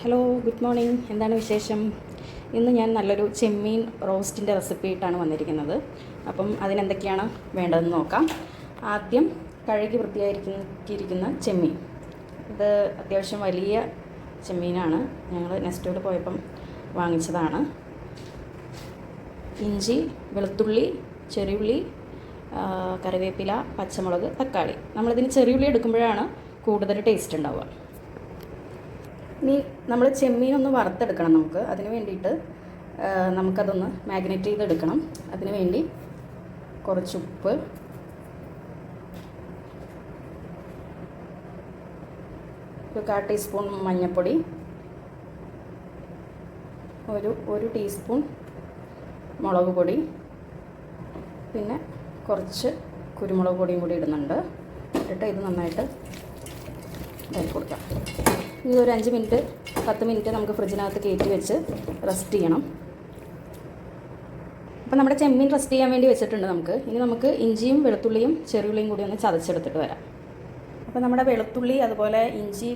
Hello, good morning. എന്താണ് വിശേഷം? ഇന്ന് ഞാൻ നല്ലൊരു ചെമ്മീൻ റോസ്റ്റിൻ്റെ റെസിപ്പി ആയിട്ടാണ് വന്നിരിക്കുന്നത്. അപ്പം അതിനെന്തൊക്കെയാണ് വേണ്ടതെന്ന് നോക്കാം. ആദ്യം കഴുകി വൃത്തിയായിരിക്കുന്ന ചെമ്മീൻ. ഇത് അത്യാവശ്യം വലിയ ചെമ്മീനാണ്. ഞങ്ങൾ നെസ്റ്റോയിൽ പോയപ്പം വാങ്ങിച്ചതാണ്. ഇഞ്ചി, വെളുത്തുള്ളി, ചെറിയുള്ളി, കറിവേപ്പില, പച്ചമുളക്, തക്കാളി. നമ്മളിതിന് ചെറിയുള്ളി എടുക്കുമ്പോഴാണ് കൂടുതൽ ടേസ്റ്റ് ഉണ്ടാവുക. ഇനി നമ്മൾ ചെമ്മീനൊന്ന് വറുത്തെടുക്കണം. അതിന് വേണ്ടിയിട്ട് നമുക്കതൊന്ന് മാഗ്നേറ്റ് ചെയ്തെടുക്കണം. അതിന് വേണ്ടി കുറച്ച് ഉപ്പ്, ഒരു 1/4 ടീസ്പൂൺ മഞ്ഞൾപ്പൊടി, ഒരു ടീസ്പൂൺ മുളക് പൊടി, പിന്നെ കുറച്ച് കുരുമുളക് പൊടിയും കൂടി ഇടുന്നുണ്ട്. ഇട്ടിട്ട് ഇത് നന്നായിട്ട് ഇതാക്കി കൊടുക്കാം. ഇനി ഒരു 5 മിനിറ്റ് 10 മിനിറ്റ് നമുക്ക് ഫ്രിഡ്ജിനകത്ത് കയറ്റി വെച്ച് റെസ്റ്റ് ചെയ്യണം. അപ്പോൾ നമ്മുടെ ചെമ്മീൻ റെസ്റ്റ് ചെയ്യാൻ വേണ്ടി വെച്ചിട്ടുണ്ട്. ഇനി നമുക്ക് ഇഞ്ചിയും വെളുത്തുള്ളിയും ചെറിയുള്ളിയും കൂടി ഒന്ന് ചതച്ചെടുത്തിട്ട് വരാം. അപ്പോൾ നമ്മുടെ വെളുത്തുള്ളി, അതുപോലെ ഇഞ്ചി,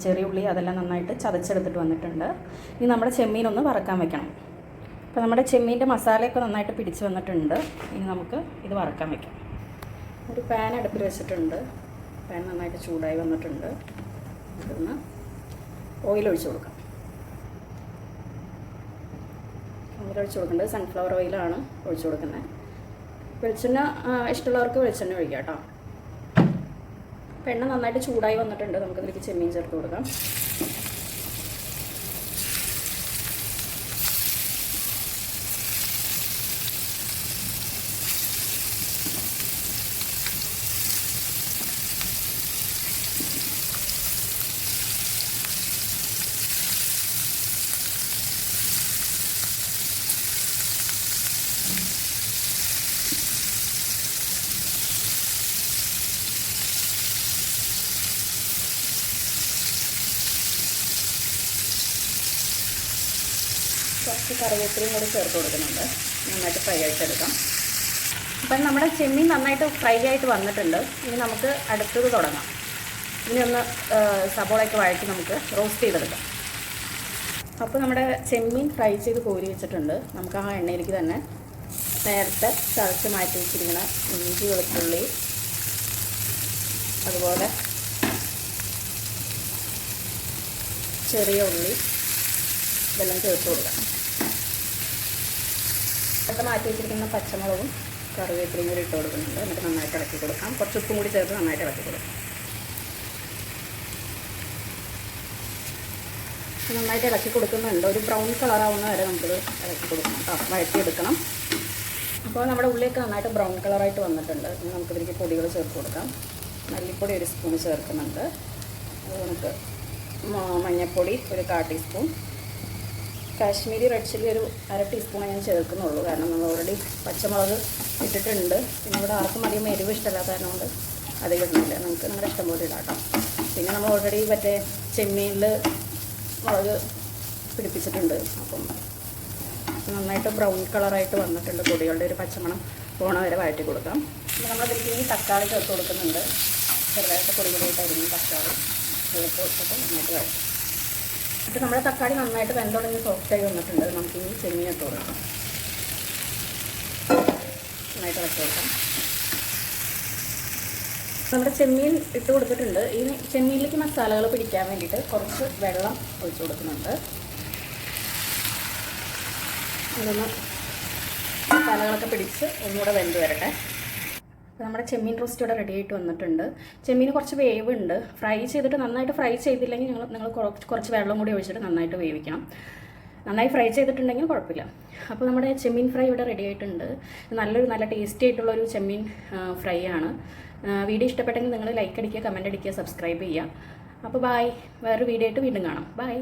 ചെറിയുള്ളി അതെല്ലാം നന്നായിട്ട് ചതച്ചെടുത്തിട്ട് വന്നിട്ടുണ്ട്. ഇനി നമ്മുടെ ചെമ്മീൻ ഒന്ന് വറക്കാൻ വെക്കണം. അപ്പോൾ നമ്മുടെ ചെമ്മീൻ്റെ മസാലയൊക്കെ നന്നായിട്ട് പിടിച്ച് വന്നിട്ടുണ്ട്. ഇനി നമുക്ക് ഇത് വറക്കാൻ വെക്കാം. ഒരു പാൻ അടുപ്പിൽ വെച്ചിട്ടുണ്ട്. പാൻ നന്നായിട്ട് ചൂടായി വന്നിട്ടുണ്ട്. ഇതൊന്ന് ഓയിൽ ഒഴിച്ച് കൊടുക്കാം. ഓയിൽ ഒഴിച്ച് കൊടുക്കേണ്ടത് സൺഫ്ലവർ ഓയിലാണ് ഒഴിച്ച് കൊടുക്കുന്നത്. വെളിച്ചെണ്ണ ഇഷ്ടമുള്ളവർക്ക് വെളിച്ചെണ്ണ ഒഴിക്കാം കേട്ടോ. എണ്ണ നന്നായിട്ട് ചൂടായി വന്നിട്ടുണ്ട്. നമുക്കതിലേക്ക് ചെമ്മീൻ ചേർത്ത് കൊടുക്കാം. കുറച്ച് കറിവേപ്പിലയും കൂടി ചേർത്ത് കൊടുക്കുന്നുണ്ട്. നന്നായിട്ട് ഫ്രൈ ആയിട്ടെടുക്കാം. അപ്പം നമ്മുടെ ചെമ്മീൻ നന്നായിട്ട് ഫ്രൈ ആയിട്ട് വന്നിട്ടുണ്ട്. ഇനി നമുക്ക് അടുത്തത് തുടങ്ങാം. ഇനി ഒന്ന് സബോളയൊക്കെ വഴറ്റി നമുക്ക് റോസ്റ്റ് ചെയ്തെടുക്കാം. അപ്പോൾ നമ്മുടെ ചെമ്മീൻ ഫ്രൈ ചെയ്ത് കോരി വെച്ചിട്ടുണ്ട്. നമുക്ക് ആ എണ്ണയിലേക്ക് തന്നെ നേരത്തെ ചതച്ച് മാറ്റി വെച്ചിരിക്കുന്ന ഇഞ്ചി, വെളുത്തുള്ളി, അതുപോലെ ചെറിയ ഉള്ളി ഇതെല്ലാം ചേർത്ത് കൊടുക്കാം. ഒക്കെ മാറ്റി വെച്ചിരിക്കുന്ന പച്ചമുളകും കറിവേപ്പിലയും കൂടി ഇട്ട് കൊടുക്കുന്നുണ്ട്. എന്നിട്ട് നന്നായിട്ട് ഇളക്കി കൊടുക്കാം. കുറച്ച് ഉപ്പും കൂടി ചേർത്ത് നന്നായിട്ട് ഇളക്കി കൊടുക്കാം. നന്നായിട്ട് ഇളക്കി കൊടുക്കുന്നുണ്ട്. ഒരു ബ്രൗൺ കളറാവുന്ന വരെ നമുക്കിത് ഇളക്കി കൊടുക്കണം കേട്ടോ. വഴറ്റിയെടുക്കണം. അപ്പോൾ നമ്മുടെ ഉള്ളിയൊക്കെ നന്നായിട്ട് ബ്രൗൺ കളറായിട്ട് വന്നിട്ടുണ്ട്. ഇനി നമുക്കിതിലേക്ക് പൊടികൾ ചേർത്ത് കൊടുക്കാം. മല്ലിപ്പൊടി 1 സ്പൂൺ ചേർക്കുന്നുണ്ട്. അത് നമുക്ക് മഞ്ഞൾപ്പൊടി ഒരു 1/4 ടീസ്പൂൺ, കാശ്മീരി റെഡ് ചില്ലി ഒരു 1/2 ടീസ്പൂൺ ഞാൻ ചേർക്കുന്നുള്ളൂ. കാരണം നമ്മൾ ഓൾറെഡി പച്ചമുളക് ഇട്ടിട്ടുണ്ട്. പിന്നെ ഇവിടെ ആർക്കും അധികം എരിവ് ഇഷ്ടമില്ലാത്ത കാരണം കൊണ്ട് അധികം ഇടുന്നില്ല. നമുക്ക് നിങ്ങളുടെ ഇഷ്ടം പോലെ ഇടാം കേട്ടോ. പിന്നെ നമ്മൾ ഓൾറെഡി മറ്റേ ചെമ്മീനിൽ മുളക് പിടിപ്പിച്ചിട്ടുണ്ട്. അപ്പം നന്നായിട്ട് ബ്രൗൺ കളറായിട്ട് വന്നിട്ടുണ്ട്. പൊടികളുടെ ഒരു പച്ചമണം പോണ വരെ വഴറ്റി കൊടുക്കാം. പിന്നെ നമ്മളതിലേക്ക് ഇനി തക്കാളി ചേർത്ത് കൊടുക്കുന്നുണ്ട്. ചെറുതായിട്ട് പൊടിയായിട്ട് അരിഞ്ഞ് തക്കാളി ചേർത്ത് കൊടുത്തിട്ട് നന്നായിട്ട് വഴറ്റി. എന്നിട്ട് നമ്മുടെ തക്കാളി നന്നായിട്ട് വെന്തുടങ്ങി സോഫ്റ്റായി വന്നിട്ടുണ്ട്. നമുക്കിനി ചെമ്മീൻ ഇട്ട് കൊടുക്കാം. നന്നായിട്ട് ഇളക്കി കൊടുക്കാം. നമ്മുടെ ചെമ്മീൻ ഇട്ട് കൊടുത്തിട്ടുണ്ട്. ഈ ചെമ്മീനിലേക്ക് മസാലകൾ പിടിക്കാൻ വേണ്ടിയിട്ട് കുറച്ച് വെള്ളം ഒഴിച്ച് കൊടുക്കുന്നുണ്ട്. അതൊന്ന് മസാലകളൊക്കെ പിടിച്ച് ഒന്നുകൂടെ വെന്ത് വരട്ടെ. അപ്പോൾ നമ്മുടെ ചെമ്മീൻ റോസ്റ്റ് ഇവിടെ റെഡി ആയിട്ട് വന്നിട്ടുണ്ട്. ചെമ്മീൻ കുറച്ച് വേവുണ്ട്. ഫ്രൈ ചെയ്തിട്ട് നന്നായിട്ട് ഫ്രൈ ചെയ്തില്ലെങ്കിൽ നിങ്ങൾ കുറച്ച് വെള്ളം കൂടി ഒഴിച്ചിട്ട് നന്നായിട്ട് വേവിക്കണം. നന്നായി ഫ്രൈ ചെയ്തിട്ടുണ്ടെങ്കിൽ കുഴപ്പമില്ല. അപ്പോൾ നമ്മുടെ ചെമ്മീൻ ഫ്രൈ ഇവിടെ റെഡി ആയിട്ടുണ്ട്. നല്ല ടേസ്റ്റി ആയിട്ടുള്ളൊരു ചെമ്മീൻ ഫ്രൈ ആണ്. വീഡിയോ ഇഷ്ടപ്പെട്ടെങ്കിൽ നിങ്ങൾ ലൈക്ക് അടിക്കുക, കമൻറ്റ് അടിക്കുക, സബ്സ്ക്രൈബ് ചെയ്യുക. അപ്പോൾ ബായ്. വേറൊരു വീഡിയോ ആയിട്ട് വീണ്ടും കാണാം. ബായ്.